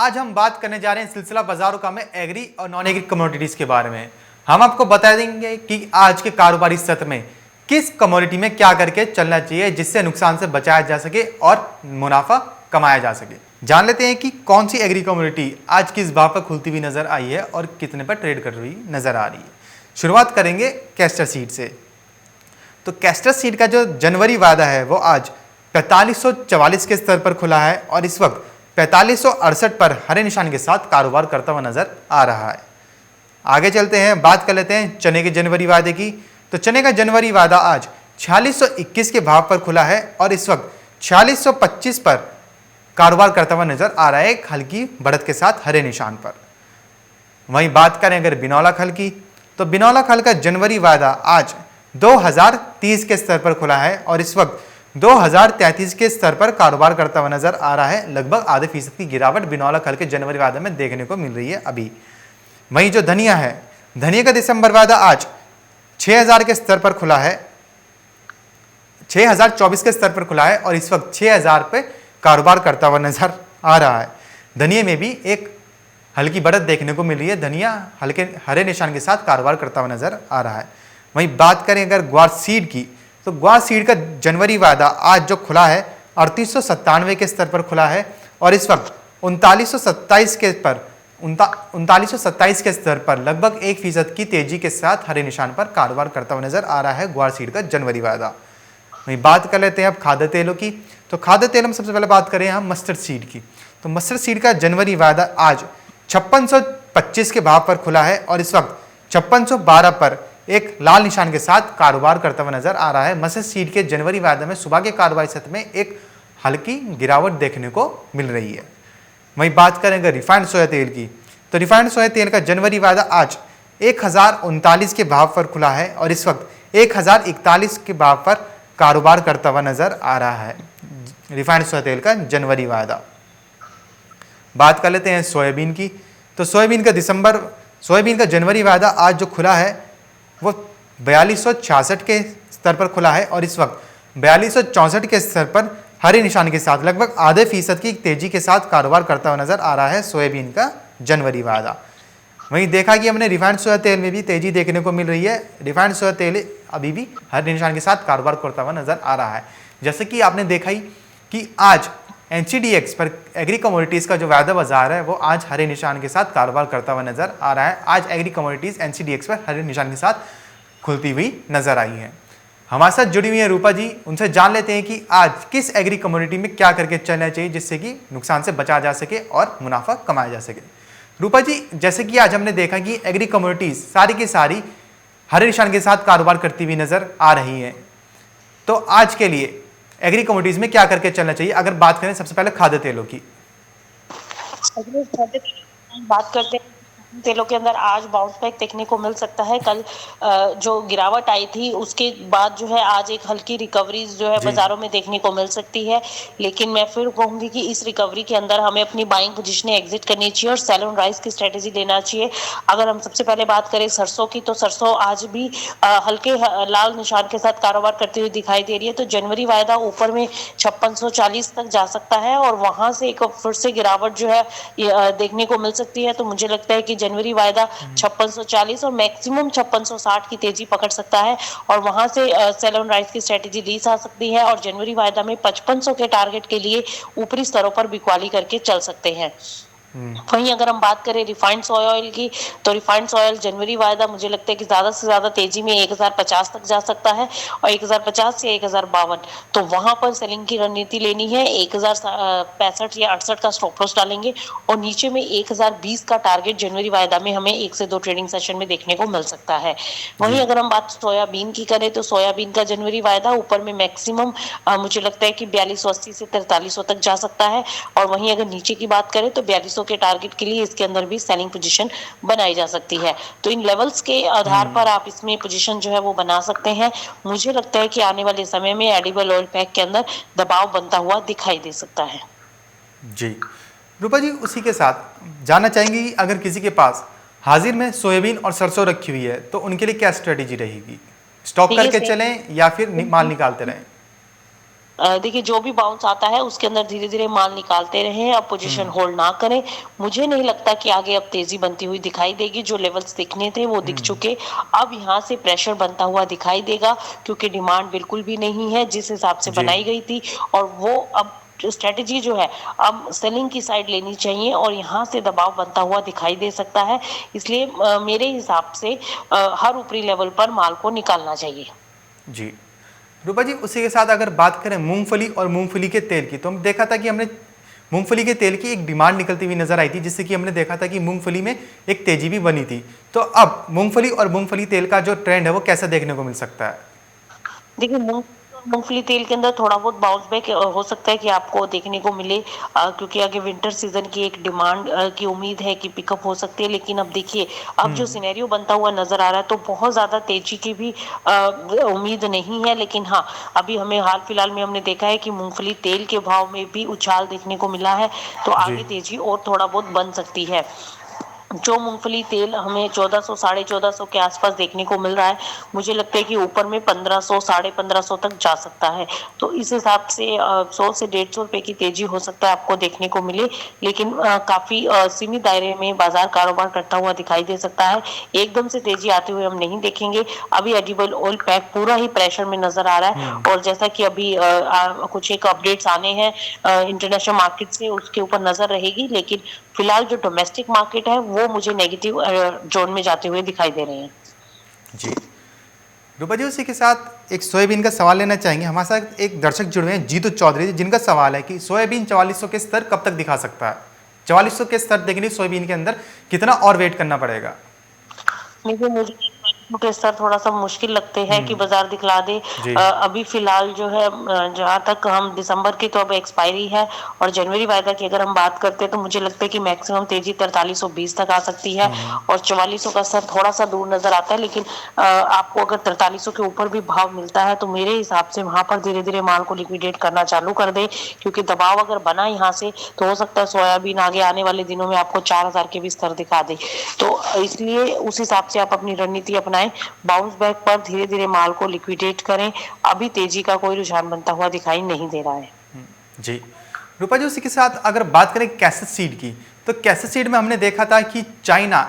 आज हम बात करने जा रहे हैं सिलसिला बाजारों का में एग्री और नॉन एग्री कमोडिटीज के बारे में। हम आपको बता देंगे कि आज के कारोबारी सत्र में किस कमोडिटी में क्या करके चलना चाहिए जिससे नुकसान से बचाया जा सके और मुनाफा कमाया जा सके। जान लेते हैं कि कौन सी एग्री कमोडिटी आज किस भाव पर खुलती हुई नजर आई है और कितने पर ट्रेड कर रही नजर आ रही है। शुरुआत करेंगे कैस्टर सीड से। तो कैस्टर सीड का जो जनवरी वायदा है वो आज 4544 के स्तर पर खुला है और इस वक्त 4568 पर हरे निशान के साथ कारोबार करता हुआ नजर आ रहा है। आगे चलते हैं, बात कर लेते हैं चने के जनवरी वायदे की। तो चने का जनवरी वायदा आज 4621 के भाव पर खुला है और इस वक्त 4625 पर कारोबार करता हुआ नजर आ रहा है, एक हल्की बढ़त के साथ हरे निशान पर। वहीं बात करें अगर बिनौला खल की, तो बिनौला खल का जनवरी वायदा आज 2030 के स्तर पर खुला है और इस वक्त 2033 के स्तर पर कारोबार करता हुआ नजर आ रहा है। लगभग आधे फीसद की गिरावट बिनौला खल के जनवरी वायदे में देखने को मिल रही है अभी। वहीं जो धनिया है, धनिया का दिसंबर वायदा आज 6000 के स्तर पर खुला है, 6024 के स्तर पर खुला है और इस वक्त 6000 पे कारोबार करता हुआ नजर आ रहा है। धनिया में भी एक हल्की बढ़त देखने को मिल रही है, धनिया हल्के हरे निशान के साथ कारोबार करता हुआ नजर आ रहा है। वहीं बात करें अगर ग्वार सीड की, तो ग्वार सीड का जनवरी वायदा आज जो खुला है 3897 के स्तर पर खुला है और इस वक्त 3927 के स्तर पर लगभग 1% की तेजी के साथ हरे निशान पर कारोबार करता हुआ नजर आ रहा है ग्वार सीड का जनवरी वायदा। वहीं बात कर लेते हैं अब खाद्य तेलों की। तो खाद्य तेलों में सबसे पहले बात करें हम मस्टर्ड सीड की। तो मस्टर्ड सीड का जनवरी वायदा आज 5625 के भाव पर खुला है और इस वक्त 5612 पर एक लाल निशान के साथ कारोबार करता हुआ नजर आ रहा है। मस्टर्ड सीड के जनवरी वायदे में सुबह के कारोबारी सत्र में एक हल्की गिरावट देखने को मिल रही है। वहीं बात करेंगे रिफाइंड सोया तेल की, तो रिफाइंड सोया तेल का जनवरी वायदा आज 1039 के भाव पर खुला है और इस वक्त 1041 के भाव पर कारोबार करता हुआ नजर आ रहा है रिफाइंड सोया तेल का जनवरी वायदा। बात कर लेते हैं सोयाबीन की। तो सोयाबीन का जनवरी वायदा आज जो खुला है वो 4266 के स्तर पर खुला है और इस वक्त 4264 के स्तर पर हरे निशान के साथ लगभग आधे फीसद की तेजी के साथ कारोबार करता हुआ नजर आ रहा है सोयाबीन का जनवरी वायदा। वहीं देखा कि हमने रिफाइंड सोया तेल में भी तेजी देखने को मिल रही है। रिफाइंड सोया तेल अभी भी हरे निशान के साथ कारोबार करता हुआ नजर आ रहा है। जैसे कि आपने देखा ही कि आज NCDX पर एग्री कमोडिटीज का जो वायदा बाजार है वो आज हरे निशान के साथ कारोबार करता हुआ नजर आ रहा है। आज एग्री कमोडिटीज NCDX पर हरे निशान के साथ खुलती हुई नजर आई है। हमारे साथ जुड़ी हुई है रूपा जी, उनसे जान लेते हैं कि आज किस एग्री कमोडिटी में क्या करके चलना चाहिए जिससे कि नुकसान से बचा जा सके और मुनाफा कमाया जा सके। रूपा जी, जैसे कि आज हमने देखा कि एग्री कमोडिटीज सारी की सारी हरे निशान के साथ कारोबार करती हुई नजर आ रही है, तो आज के लिए एग्री कमोडिटीज में क्या करके चलना चाहिए? अगर बात करें सबसे पहले खाद्य तेलों की। बात करते हैं तेलों के अंदर आज बाउंस बैक देखने को मिल सकता है। कल जो गिरावट आई थी उसके बाद जो है आज एक हल्की रिकवरी जो है बाजारों में देखने को मिल सकती है, लेकिन मैं फिर कहूंगी कि इस रिकवरी के अंदर हमें अपनी बाइंग पोजीशन एग्जिट करनी चाहिए और सेल ऑन राइज की स्ट्रेटेजी लेना चाहिए। अगर हम सबसे पहले बात करें सरसों की, तो सरसों आज भी हल्के लाल निशान के साथ कारोबार करती हुई दिखाई दे रही है। तो जनवरी वायदा ऊपर में 5640 तक जा सकता है और वहां से एक फिर से गिरावट जो है देखने को मिल सकती है। तो मुझे लगता है कि जनवरी वायदा 5640 और मैक्सिमम 5660 की तेजी पकड़ सकता है और वहां से सेल ऑन राइज की स्ट्रेटेजी ली जा सकती है और जनवरी वायदा में 5500 के टारगेट के लिए ऊपरी स्तरों पर बिकवाली करके चल सकते हैं। वहीं अगर हम बात करें रिफाइंड सोया ऑयल की, तो रिफाइंड सोया ऑयल जनवरी वायदा मुझे लगता है कि ज्यादा से ज्यादा तेजी में 1050 तक जा सकता है और 1050 से 1052, तो वहां पर सेलिंग की रणनीति लेनी है। 1065 या 68 का स्टॉप लॉस डालेंगे और नीचे में 1020 का टारगेट जनवरी वायदा में हमें 1 से 2 ट्रेडिंग सेशन में देखने को मिल सकता है। वहीं अगर हम बात सोयाबीन की करें, तो सोयाबीन का जनवरी वायदा ऊपर में मैक्सिमम मुझे लगता है कि 4280 से 4300 तक जा सकता है और वहीं अगर नीचे की बात करें तो 4200 के टारगेट के लिए इसके अंदर भी सेलिंग पोजीशन बनाई जा सकती है। तो इन लेवल्स के आधार पर आप इसमें पोजीशन जो है वो बना सकते हैं। मुझे लगता है कि आने वाले समय में एडिबल ऑयल पैक के अंदर दबाव बनता हुआ दिखाई दे सकता है। जी रूपा जी, उसी के साथ जानना चाहेंगे कि अगर किसी के पास हाजिर में सोयाबीन और सरसों रखी हुई है तो उनके लिए क्या स्ट्रेटेजी रहेगी? स्टॉक करके चलें या फिर माल निकालते रहें? देखिए जो भी बाउंस आता है उसके अंदर धीरे-धीरे माल निकालते रहें, अब पोजीशन होल्ड ना करें। मुझे नहीं लगता कि आगे अब तेज़ी बनती हुई दिखाई देगी, जो लेवल्स दिखने थे वो दिख चुके। अब यहाँ से प्रेशर बनता हुआ दिखाई देगा क्योंकि डिमांड बिल्कुल भी नहीं है जिस हिसाब से जी, बनाई गई थी, और वो अब जो स्ट्रैटेजी जो है अब सेलिंग की साइड लेनी चाहिए और यहाँ से दबाव बनता हुआ दिखाई दे सकता है। इसलिए मेरे हिसाब से हर ऊपरी लेवल पर माल को निकालना चाहिए। जी। रूपा जी, उसी के साथ अगर बात करें मूँगफली और मूँगफली के तेल की, तो हम देखा था कि हमने मूँगफली के तेल की एक डिमांड निकलती हुई नज़र आई थी, जिससे कि हमने देखा था कि मूँगफली में एक तेज़ी भी बनी थी। तो अब मूँगफली और मूँगफली तेल का जो ट्रेंड है, वो कैसा देखने को मिल सकता है? देखिए मूंगफली तेल के अंदर थोड़ा बहुत बाउंस बैक हो सकता है कि आपको देखने को मिले, क्योंकि आगे विंटर सीजन की एक डिमांड की उम्मीद है कि पिकअप हो सकती है। लेकिन अब देखिए अब जो सिनेरियो बनता हुआ नजर आ रहा है तो बहुत ज्यादा तेजी की भी उम्मीद नहीं है। लेकिन हाँ, अभी हमें हाल फिलहाल में हमने देखा है कि मूंगफली तेल के भाव में भी उछाल देखने को मिला है, तो जी। आगे तेजी और थोड़ा बहुत बन सकती है। जो मूंगफली तेल हमें 1400 साढ़े 1400 के आसपास देखने को मिल रहा है, मुझे लगता है कि ऊपर में 1500 साढ़े 1500 तक जा सकता है। तो इस हिसाब से 100 से 150 रुपए की तेजी हो सकता है आपको देखने को मिले। लेकिन काफी सीमित दायरे में बाजार कारोबार करता हुआ दिखाई दे सकता है। एकदम से तेजी आते हुए हम नहीं देखेंगे। अभी एडिबल ऑयल पैक पूरा ही प्रेशर में नजर आ रहा है, और जैसा कि अभी कुछ एक अपडेट्स आने हैं इंटरनेशनल मार्केट से, उसके ऊपर नजर रहेगी। लेकिन फिलहाल जो डोमेस्टिक मार्केट है वो मुझे नेगेटिव जोन में जाते हुए दिखाई दे रहे हैं। जी। रूपा जी, उसी के साथ एक सोयाबीन का सवाल लेना चाहेंगे। हमारे साथ एक दर्शक जुड़े हैं, जीतू चौधरी जी, जिनका सवाल है कि सोयाबीन 4400 के स्तर कब तक दिखा सकता है? 4400 के स्तर देखने सोयाबीन के अंदर कितना और वेट करना पड़ेगा? देखिए मुझे के स्तर थोड़ा सा मुश्किल लगते हैं कि बाजार दिखला दे। जी। अभी फिलहाल जो है जहां तक हम दिसंबर की तो अब एक्सपायरी है, और जनवरी वायदा की अगर हम बात करते हैं तो मुझे लगता है कि मैक्सिमम तेजी 4320 तक आ सकती है, और 4400 का स्तर थोड़ा सा दूर नजर आता है। लेकिन आपको अगर 4300 के ऊपर भी भाव मिलता है तो मेरे हिसाब से वहां पर धीरे धीरे माल को लिक्विडेट करना चालू कर दे, क्योंकि दबाव अगर बना यहाँ से तो हो सकता है सोयाबीन आगे आने वाले दिनों में आपको 4000 के भी स्तर दिखा दे। तो इसलिए उस हिसाब से आप अपनी रणनीति अपनाएं, बाउंस बैक पर धीरे धीरे माल को लिक्विडेट करें। अभी तेजी का कोई रुझान बनता हुआ दिखाई नहीं दे रहा है। जी। रूपा जी, उसी के साथ अगर बात करें कैसेट सीड की, तो कैसेट सीड में हमने देखा था कि चाइना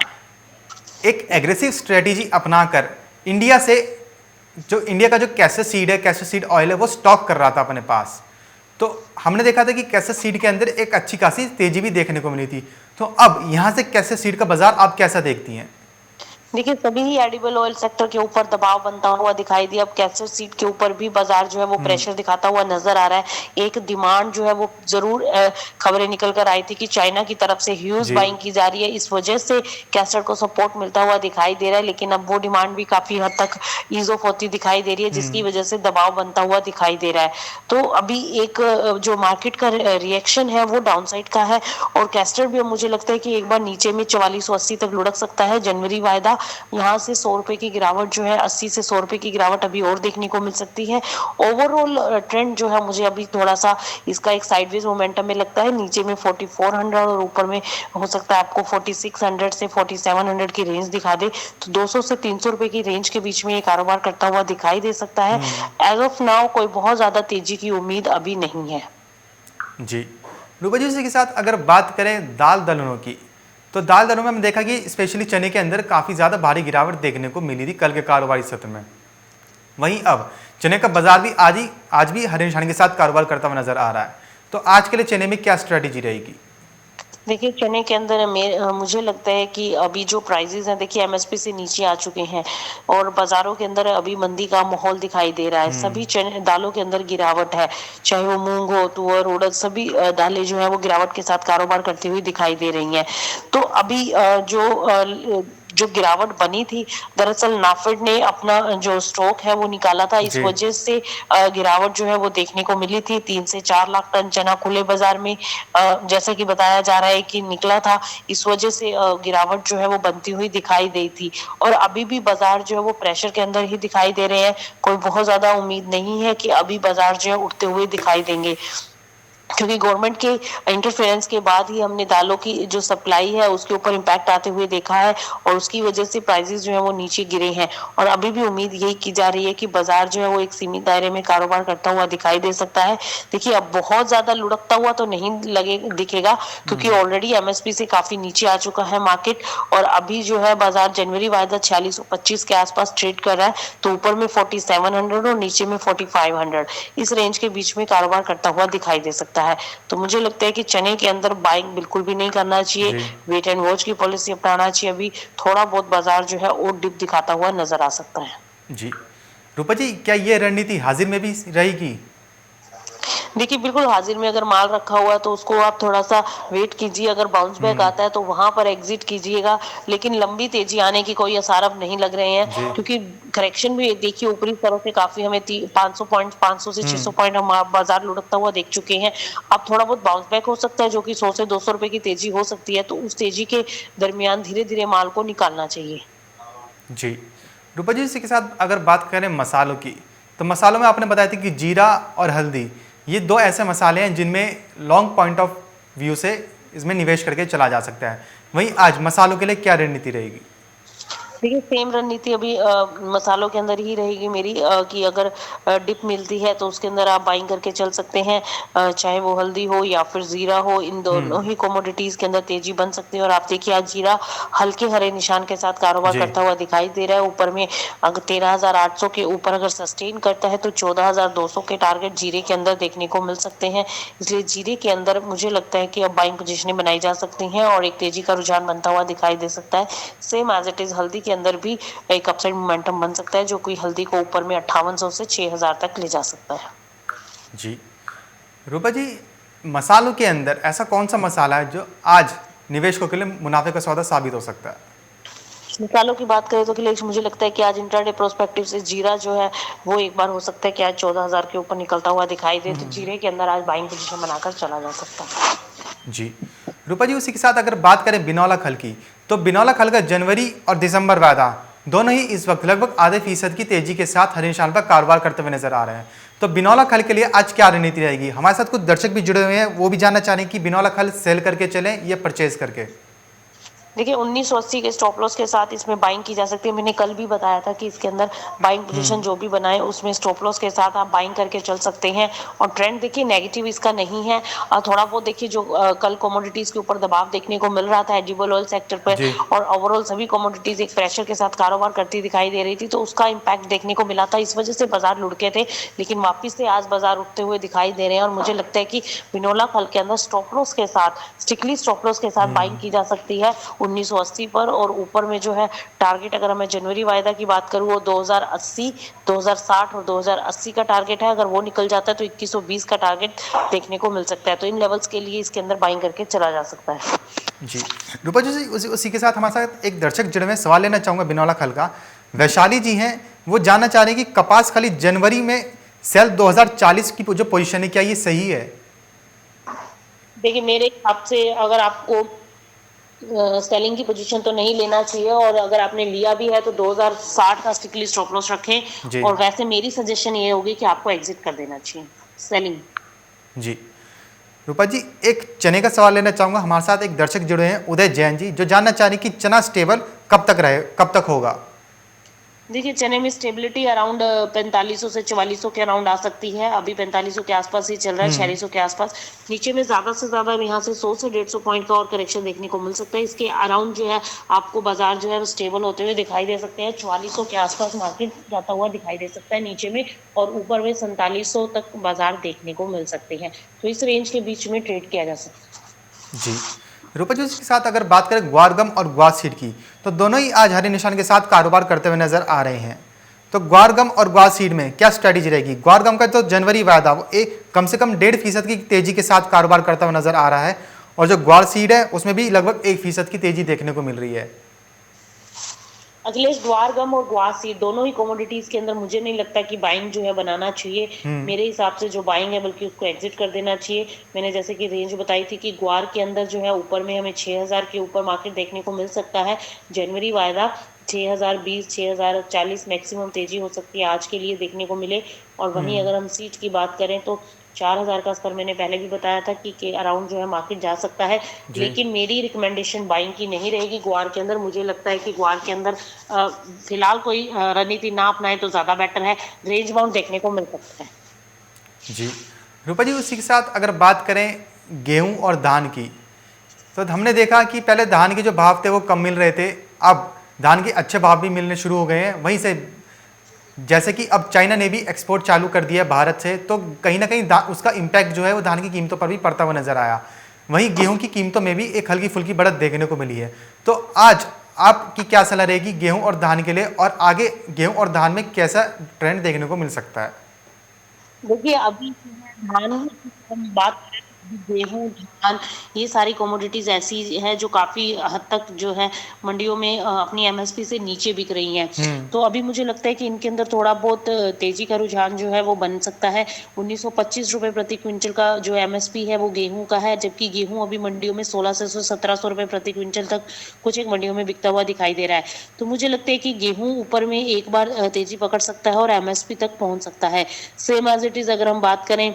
एक एग्रेसिव स्ट्रेटेजी अपनाकर इंडिया से जो इंडिया का जो कैसेट सीड है, कैसेट सीड ऑयल है, वो स्टॉक कर रहा था अपने पास। तो हमने देखा था कि कैसेट सीड के अंदर एक अच्छी खासी तेजी भी देखने को मिली थी। तो अब यहाँ से कैसेट सीड का बाजार आप कैसा देखती हैं? देखिए सभी ही एडिबल ऑयल सेक्टर के ऊपर दबाव बनता हुआ दिखाई दिया। अब कैसेट सीड के ऊपर भी बाजार जो है वो प्रेशर दिखाता हुआ नजर आ रहा है। एक डिमांड जो है वो जरूर खबरें निकल कर आई थी कि चाइना की तरफ से ह्यूज जी। बाइंग की जा रही है, इस वजह से कैसेट को सपोर्ट मिलता हुआ दिखाई दे रहा है। लेकिन अब वो डिमांड भी काफी हद तक ईज ऑफ होती दिखाई दे रही है, जिसकी वजह से दबाव बनता हुआ दिखाई दे रहा है। तो अभी एक जो मार्केट का रिएक्शन है वो डाउन साइड का है, और कैस्टर भी अब मुझे लगता है कि एक बार नीचे में 4480 तक लुढ़क सकता है। जनवरी वायदा यहाँ से 100 रुपए की गिरावट जो है, 80 से 100 रुपए की गिरावट अभी और देखने को मिल सकती है। ओवरऑल ट्रेंड जो है मुझे अभी थोड़ा सा इसका एक साइडवेज मोमेंटम में लगता है। नीचे में 4400 और ऊपर में हो सकता है आपको 4600 से 4700 की रेंज दिखा दे। तो 200 से 300 रुपए की रेंज के बीच में ये कारोबार करता हुआ दिखाई दे सकता है। एज ऑफ नाउ कोई बहुत ज्यादा तेजी की उम्मीद अभी नहीं है। जी। रूपा जी, उसी के साथ अगर बात करें दाल दलहनों की, तो दाल दलहनों में हमने देखा कि स्पेशली चने के अंदर काफ़ी ज़्यादा भारी गिरावट देखने को मिली थी कल के कारोबारी सत्र में। वहीं अब चने का बाजार भी आज भी हरे निशान के साथ कारोबार करता हुआ नजर आ रहा है। तो आज के लिए चने में क्या स्ट्रेटेजी रहेगी? देखिए चने के अंदर मुझे लगता है कि अभी जो प्राइजेस हैं, देखिए एमएसपी से नीचे आ चुके हैं, और बाजारों के अंदर अभी मंदी का माहौल दिखाई दे रहा है। सभी चने दालों के अंदर गिरावट है, चाहे वो मूंग हो, तुअर, उड़द, सभी दालें जो है वो गिरावट के साथ कारोबार करती हुई दिखाई दे रही हैं। तो अभी जो गिरावट बनी थी, दरअसल नाफेड ने अपना जो स्टॉक है वो निकाला था, इस जी। वजह से गिरावट जो है वो देखने को मिली थी। 3 से 4 लाख टन चना खुले बाजार में जैसा कि बताया जा रहा है कि निकला था, इस वजह से गिरावट जो है वो बनती हुई दिखाई दी थी। और अभी भी बाजार जो है वो प्रेशर के अंदर ही दिखाई दे रहे हैं। कोई बहुत ज्यादा उम्मीद नहीं है कि अभी बाजार जो है उठते हुए दिखाई देंगे। क्योंकि गवर्नमेंट के इंटरफेरेंस के बाद ही हमने दालों की जो सप्लाई है उसके ऊपर इम्पैक्ट आते हुए देखा है और उसकी वजह से प्राइसेस जो है वो नीचे गिरे हैं और अभी भी उम्मीद यही की जा रही है कि बाजार जो है वो एक सीमित दायरे में कारोबार करता हुआ दिखाई दे सकता है। देखिए अब बहुत ज्यादा लुढ़कता हुआ तो नहीं लगे दिखेगा क्योंकि ऑलरेडी एमएसपी से काफी नीचे आ चुका है मार्केट और अभी जो है बाजार जनवरी वायदा 4625 के आसपास ट्रेड कर रहा है, तो ऊपर में 4700 और नीचे में 4500 इस रेंज के बीच में कारोबार करता हुआ दिखाई दे सकता है। तो मुझे लगता है कि चने के अंदर बाइंग बिल्कुल भी नहीं करना चाहिए, जी वेट एंड वॉच की पॉलिसी अपनाना चाहिए। अभी थोड़ा बहुत बाजार जो है और डिप दिखाता हुआ नजर आ सकता है। जी। रूपा जी, क्या ये रणनीति हाजिर में भी रहेगी? देखिए बिल्कुल हाजिर में अगर माल रखा हुआ है तो उसको आप थोड़ा सा वेट कीजिए, अगर बाउंस बैक आता है तो वहां पर एग्जिट कीजिएगा, लेकिन लंबी तेजी आने की कोई आसार अब नहीं लग रहे हैं जी। क्योंकि करेक्शन भी देखिए ऊपरी स्तरों से काफी हमें 500 पॉइंट 500 से 600 पॉइंट हम बाजार लुढ़कता हुआ देख चुके हैं। अब थोड़ा बहुत बाउंस बैक हो सकता है जो कि 100 से 200 रुपए की तेजी हो सकती है, तो उस तेजी के दरमियान धीरे धीरे माल को निकालना चाहिए। जी। रूपा जी, इसी के साथ अगर बात करें मसालों की, तो मसालों में आपने बताया था कि जीरा और हल्दी ये दो ऐसे मसाले हैं जिनमें लॉन्ग पॉइंट ऑफ व्यू से इसमें निवेश करके चला जा सकता है। वहीं आज मसालों के लिए क्या रणनीति रहेगी? देखिए सेम रणनीति अभी मसालों के अंदर ही रहेगी मेरी, कि अगर डिप मिलती है तो उसके अंदर आप बाइंग करके चल सकते हैं, चाहे वो हल्दी हो या फिर जीरा हो, इन दोनों ही कमोडिटीज के अंदर तेजी बन सकती है। और आप देखिए आज जीरा हल्के हरे निशान के साथ कारोबार जी। करता हुआ दिखाई दे रहा है। ऊपर में अगर 13,800 के ऊपर अगर सस्टेन करता है तो 14,200 के टारगेट जीरे के अंदर देखने को मिल सकते हैं। इसलिए जीरे के अंदर मुझे लगता है कि अब बाइंग पोजीशनें बनाई जा सकती हैं और एक तेजी का रुझान बनता हुआ दिखाई दे सकता है। सेम एज इट इज हल्दी के अंदर भी एक अपसाइड मोमेंटम बन सकता है जो कि हल्दी को ऊपर में 5800 से 6000 तक ले जा सकता है। जी। रूपा जी, मसालों के अंदर ऐसा कौन सा मसाला है जो आज निवेशकों के लिए मुनाफे का सौदा साबित हो सकता है? मसालों की बात करें तो खिलेश मुझे लगता है कि आज इंट्राडे प्रोस्पेक्टिव से जीरा जो है वो एक बार हो सकता है कि आज 14,000 के ऊपर निकलता हुआ दिखाई दे, तो जीरे के अंदर आज बाइंग पोजीशन बनाकर चला जा सकता है। जी। रूपा जी, उसी के साथ अगर बात करें बिनौला खल की, तो बिनौला खल का जनवरी और दिसंबर वायदा दोनों ही इस वक्त लगभग आधे फीसद की तेजी के साथ हरे निशान पर कारोबार करते हुए नजर आ रहे हैं। तो बिनौला खल के लिए आज क्या रणनीति रहेगी? हमारे साथ कुछ दर्शक भी जुड़े हुए हैं, वो भी जानना चाह रहे हैं कि बिनौला खल सेल करके चलें या परचेज करके। देखिए 1980 के स्टॉप लॉस के साथ इसमें बाइंग की जा सकती है। मैंने कल भी बताया था कि इसके अंदर बाइंग पोजीशन जो भी बनाए उसमें स्टॉप लॉस के साथ आप बाइंग करके चल सकते हैं। और ट्रेंड देखिए नेगेटिव इसका नहीं है, थोड़ा बहुत देखिए जो कल कमोडिटीज के ऊपर दबाव देखने को मिल रहा था एडिबल ऑयल सेक्टर पर जी। और ओवरऑल सभी कमोडिटीज एक प्रेशर के साथ कारोबार करती दिखाई दे रही थी, तो उसका इम्पैक्ट देखने को मिला था, इस वजह से बाजार लुढ़के थे। लेकिन वापिस से आज बाजार उठते हुए दिखाई दे रहे हैं और मुझे लगता है कि बिनौला फल के अंदर स्टॉप लॉस के साथ स्ट्रिक्टली स्टॉप लॉस के साथ बाइंग की जा सकती है 1980 पर। और ऊपर में जो है टारगेट अगर मैं जनवरी वायदा की बात करूं वो 2080, 2060 और 2080 का टारगेट है। अगर वो निकल जाता है तो 2120 का टारगेट देखने को मिल सकता है। तो इन लेवल्स के लिए इसके अंदर बाइंग करके चला जा सकता है। जी। रूपा जी, उसी के साथ हमारे साथ एक दर्शक जुड़े हुए, सवाल लेना चाहूंगा बिनौला खल का। वैशाली जी हैं, वो जानना चाह रहे हैं कि कपास खली जनवरी में सेल 2040 की जो पोजीशन है, क्या ये सही है? देखिए मेरे हिसाब से अगर आपको सेलिंग की पोजीशन तो नहीं लेना चाहिए, और अगर आपने लिया भी है तो 2060 का स्ट्रिक्टली स्टॉप लॉस रखें। जी। और वैसे मेरी सजेशन ये होगी कि आपको एग्जिट कर देना चाहिए सेलिंग। जी। रूपा जी, एक चने का सवाल लेना चाहूंगा। हमारे साथ एक दर्शक जुड़े हैं उदय जैन जी, जो जानना चाह रहे हैं कि चना स्टेबल कब तक रहे, कब तक होगा? देखिए चने में स्टेबिलिटी अराउंड 4500 से 4400 के अराउंड आ सकती है। अभी 4500 के आसपास ही चल रहा है, 4600 के आसपास। नीचे में ज्यादा से ज्यादा यहाँ से 100 से 150 पॉइंट का और करेक्शन देखने को मिल सकता है। इसके अराउंड जो है आपको बाजार जो है वो स्टेबल होते हुए दिखाई दे सकते हैं। 4400 के आसपास मार्केट जाता हुआ दिखाई दे सकता है नीचे में, और ऊपर में 4700 तक बाजार देखने को मिल सकते हैं। तो इस रेंज के बीच में ट्रेड किया जा सकता है। जी। रूपा जी, इसके साथ अगर बात करें ग्वारगम और ग्वासीड की, तो दोनों ही आज हरे निशान के साथ कारोबार करते हुए नजर आ रहे हैं। तो ग्वारगम और ग्वासीड में क्या स्ट्रेटेजी रहेगी? ग्वारगम का तो जनवरी वायदा वो एक कम से कम 1.5% की तेजी के साथ कारोबार करता हुआ नजर आ रहा है, और जो ग्वासीड है उसमें भी लगभग 1% की तेजी देखने को मिल रही है। अखिलेश, ग्वारगम और ग्वासी दोनों ही कमोडिटीज के अंदर मुझे नहीं लगता कि बाइंग जो है बनाना चाहिए। मेरे हिसाब से जो बाइंग है बल्कि उसको एग्जिट कर देना चाहिए। मैंने जैसे कि रेंज बताई थी कि ग्वार के अंदर जो है ऊपर में हमें 6000 के ऊपर मार्केट देखने को मिल सकता है। जनवरी वायदा 6020, 6040 मैक्सिमम तेजी हो सकती है आज के लिए देखने को मिले। और वहीं अगर हम सीट की बात करें तो 4000 का स्तर मैंने पहले भी बताया था कि के अराउंड जो है मार्केट जा सकता है। जी। लेकिन मेरी रिकमेंडेशन बाइंग की नहीं रहेगी ग्वार के अंदर। मुझे लगता है कि ग्वार के अंदर फिलहाल कोई रणनीति ना अपनाए तो ज़्यादा बेटर है। रेंज बाउंड देखने को मिल सकता है। जी। रूपा जी, उसी के साथ अगर बात करें गेहूं और धान की, तो हमने देखा कि पहले धान के जो भाव थे वो कम मिल रहे थे, अब धान के अच्छे भाव भी मिलने शुरू हो गए हैं। वहीं से जैसे कि अब चाइना ने भी एक्सपोर्ट चालू कर दिया है भारत से, तो कहीं ना कहीं उसका इम्पैक्ट जो है वो धान की कीमतों पर भी पड़ता हुआ नजर आया। वहीं गेहूं की कीमतों में भी एक हल्की फुल्की बढ़त देखने को मिली है। तो आज आपकी क्या सलाह रहेगी गेहूं और धान के लिए, और आगे गेहूं और धान में कैसा ट्रेंड देखने को मिल सकता है? देखिए अभी जो है धान की हम बात करें तो अभी गेहूं, धान ये सारी कमोडिटीज ऐसी है जो काफी हद तक जो है मंडियों में अपनी एमएसपी से नीचे बिक रही हैं। तो अभी मुझे लगता है कि इनके अंदर थोड़ा बहुत तेजी का रुझान जो है वो बन सकता है। 1925 रुपए प्रति क्विंटल का जो एमएसपी है वो गेहूं का है, जबकि गेहूं अभी मंडियों में 1600 से 1700 रुपए प्रति क्विंटल तक कुछ एक मंडियों में बिकता हुआ दिखाई दे रहा है। तो मुझे लगता है कि गेहूं ऊपर में एक बार तेजी पकड़ सकता है और एमएसपी तक पहुंच सकता है। सेम एज इट इज अगर हम बात करें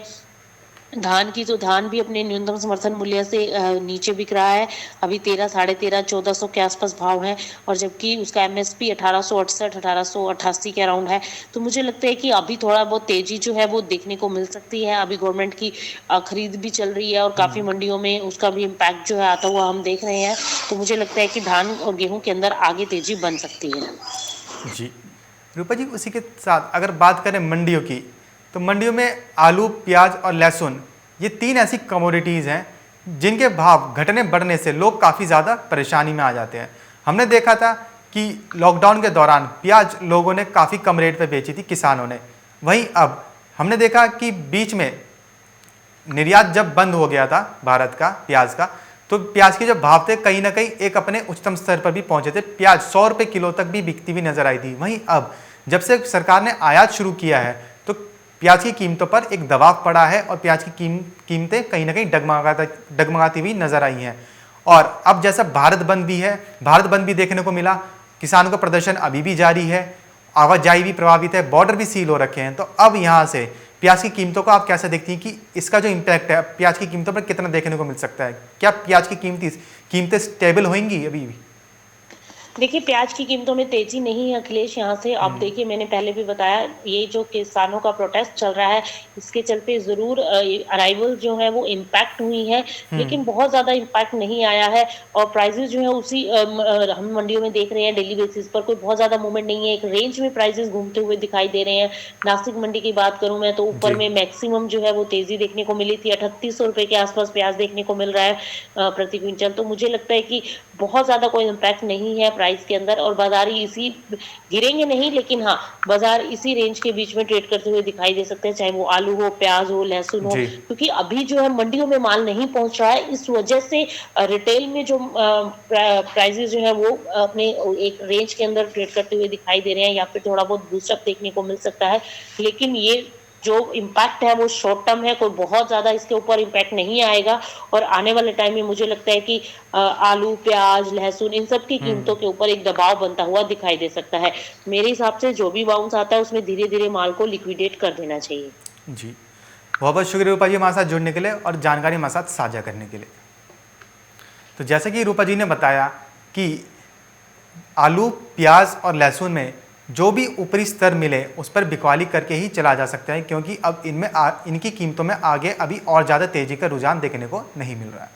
धान की, तो धान भी अपने न्यूनतम समर्थन मूल्य से नीचे बिक रहा है। अभी 13, साढ़े 13, 1400 के आसपास भाव है, और जबकि उसका एमएसपी 1868, 1888 के अराउंड है। तो मुझे लगता है कि अभी थोड़ा बहुत तेजी जो है वो देखने को मिल सकती है। अभी गवर्नमेंट की खरीद भी चल रही है और काफी मंडियों में उसका भी इम्पैक्ट जो है आता हुआ हम देख रहे हैं। तो मुझे लगता है कि धान और गेहूं के अंदर आगे तेजी बन सकती है। जी। रूपा जी, उसी के साथ अगर बात करें मंडियों की, तो मंडियों में आलू, प्याज और लहसुन, ये तीन ऐसी कमोडिटीज़ हैं जिनके भाव घटने बढ़ने से लोग काफ़ी ज़्यादा परेशानी में आ जाते हैं। हमने देखा था कि लॉकडाउन के दौरान प्याज लोगों ने काफ़ी कम रेट पे बेची थी किसानों ने। वहीं अब हमने देखा कि बीच में निर्यात जब बंद हो गया था भारत का प्याज का, तो प्याज के जो भाव थे कहीं ना कहीं एक अपने उच्चतम स्तर पर भी पहुंचे थे। प्याज 100 रुपये किलो तक भी बिकती हुई नजर आई थी। वहीं अब जब से सरकार ने आयात शुरू किया है तो प्याज की कीमतों पर एक दबाव पड़ा है और प्याज की कीमतें कहीं ना कहीं डगमगाती हुई नजर आई हैं। और अब जैसा भारत बंद भी है, भारत बंद भी देखने को मिला, किसानों का प्रदर्शन अभी भी जारी है, आवाजाही भी प्रभावित है, बॉर्डर भी सील हो रखे हैं। तो अब यहाँ से प्याज की कीमतों को आप कैसे देखती हैं कि इसका जो इम्पैक्ट है प्याज की कीमतों पर कितना देखने को मिल सकता है? क्या प्याज की कीमतें स्टेबल होंगी अभी भी? देखिए प्याज की कीमतों में तेजी नहीं है अखिलेश। यहाँ से अब देखिए मैंने पहले भी बताया, ये जो किसानों का प्रोटेस्ट चल रहा है इसके चलते जरूर अराइवल जो है वो इम्पैक्ट हुई है, लेकिन बहुत ज्यादा इम्पैक्ट नहीं आया है। और प्राइसेस जो है उसी हम मंडियों में देख रहे हैं डेली बेसिस पर कोई बहुत ज्यादा मूवमेंट नहीं है। एक रेंज में प्राइसेस घूमते हुए दिखाई दे रहे हैं। नासिक मंडी की बात करूं मैं तो ऊपर जी। में मैक्सिमम जो है वो तेजी देखने को मिली थी। 3800 रुपए के आसपास प्याज देखने को मिल रहा है प्रति क्विंटल। तो मुझे लगता है कि बहुत ज्यादा कोई इम्पैक्ट नहीं है प्राइस के अंदर, और बाजार इसी गिरेंगे नहीं, लेकिन हाँ बाजार इसी रेंज के बीच में ट्रेड करते हुए दिखाई दे सकते हैं, चाहे वो आलू हो, प्याज हो, लहसुन हो। जी। क्योंकि अभी जो है मंडियों में माल नहीं पहुंच रहा है, इस वजह से रिटेल में जो प्राइसेस जो है वो अपने एक रेंज के अंदर ट्रेड करते हुए दिखाई दे रहे हैं, या फिर थोड़ा बहुत बूस्टअप देखने को मिल सकता है। लेकिन ये जो इम्पैक्ट है वो शॉर्ट टर्म है, कोई बहुत ज्यादा इसके ऊपर इम्पैक्ट नहीं आएगा। और आने वाले टाइम में मुझे लगता है कि आलू, प्याज, लहसुन इन सब की कीमतों के ऊपर एक दबाव बनता हुआ दिखाई दे सकता है। मेरे हिसाब से जो भी बाउंस आता है उसमें धीरे धीरे माल को लिक्विडेट कर देना चाहिए। जी, बहुत बहुत शुक्रिया रूपा जी हमारे साथ जुड़ने के लिए और जानकारी हमारे साथ साझा करने के लिए। तो जैसे कि रूपा जी ने बताया कि आलू, प्याज और लहसुन में जो भी ऊपरी स्तर मिले उस पर बिकवाली करके ही चला जा सकता है, क्योंकि अब इनमें इनकी कीमतों में आगे अभी और ज़्यादा तेजी का रुझान देखने को नहीं मिल रहा है।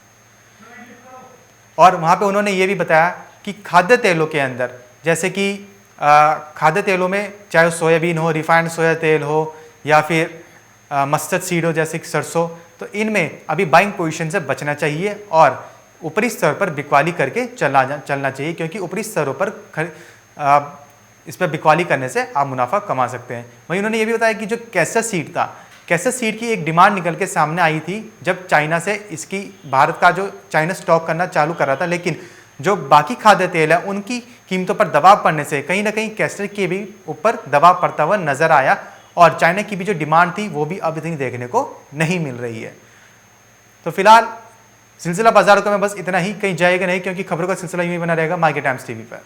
और वहाँ पे उन्होंने ये भी बताया कि खाद्य तेलों के अंदर, जैसे कि खाद्य तेलों में चाहे सोयाबीन हो, रिफाइंड सोया तेल हो, या फिर मस्टर्ड सीड हो जैसे कि सरसों, तो इनमें अभी बाइंग पोजीशन से बचना चाहिए और ऊपरी स्तर पर बिकवाली करके चलना चाहिए, क्योंकि ऊपरी स्तरों पर इस पर बिकवाली करने से आप मुनाफा कमा सकते हैं। वहीं उन्होंने ये भी बताया कि जो कैसर सीड था, कैसर सीड की एक डिमांड निकल के सामने आई थी जब चाइना से इसकी भारत का जो चाइना स्टॉक करना चालू कर रहा था, लेकिन जो बाकी खाद्य तेल है उनकी कीमतों पर दबाव पड़ने से कहीं ना कहीं कैसर के भी ऊपर दबाव पड़ता हुआ नजर आया, और चाइना की भी जो डिमांड थी वो भी अब इतनी देखने को नहीं मिल रही है। तो फिलहाल सिलसिला बाजारों का मैं बस इतना ही, कहीं जाएगा नहीं, क्योंकि खबरों का सिलसिला यूं ही बना रहेगा मार्केट टाइम्स टीवी पर।